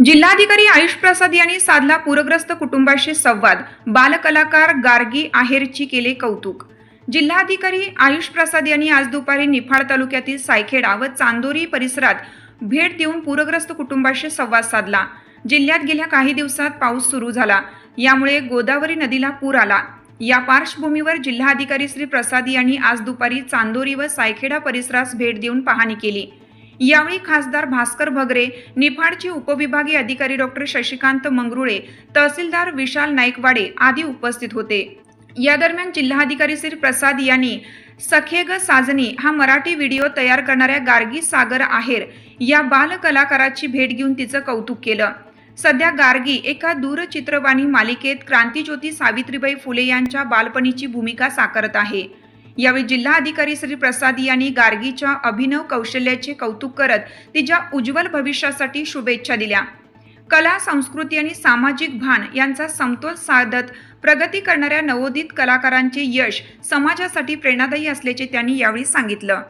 जिल्हाधिकारी आयुष प्रसाद यांनी साधला पूरग्रस्त कुटुंबाशी संवाद। बालकलाकार गार्गी आहेरची केले कौतुक। जिल्हाधिकारी आयुष प्रसाद यांनी आज दुपारी निफाड तालुक्यातील सायखेडा व चांदोरी परिसरात भेट देऊन पूरग्रस्त कुटुंबाशी संवाद साधला। जिल्ह्यात गेल्या काही दिवसात पाऊस सुरू झाला, यामुळे गोदावरी नदीला पूर आला। या पार्श्वभूमीवर जिल्हाधिकारी श्री प्रसाद यांनी आज दुपारी चांदोरी व सायखेडा परिसरास भेट देऊन पाहणी केली। यावेळी खासदार भास्कर भगरे, निफाडचे उपविभागीय अधिकारी डॉक्टर शशिकांत मंगरुळे, तहसीलदार विशाल नाईकवाडे आदी उपस्थित होते। या दरम्यान जिल्हाधिकारी श्री प्रसाद यांनी सखे ग साजनी हा मराठी व्हिडिओ तयार करणाऱ्या गार्गी सागर आहेर या बाल कलाकाराची भेट घेऊन तिचं कौतुक केलं। सध्या गार्गी एका दूरचित्रवाणी मालिकेत क्रांतिज्योती सावित्रीबाई फुले यांच्या बालपणीची भूमिका साकारत आहे। यावेळी जिल्हाधिकारी श्री प्रसाद यांनी गार्गीच्या अभिनव कौशल्याचे कौतुक करत तिच्या उज्ज्वल भविष्यासाठी शुभेच्छा दिल्या। कला, संस्कृती आणि सामाजिक भान यांचा समतोल साधत प्रगती करणाऱ्या नवोदित कलाकारांचे यश समाजासाठी प्रेरणादायी असल्याचे त्यांनी यावेळी सांगितलं।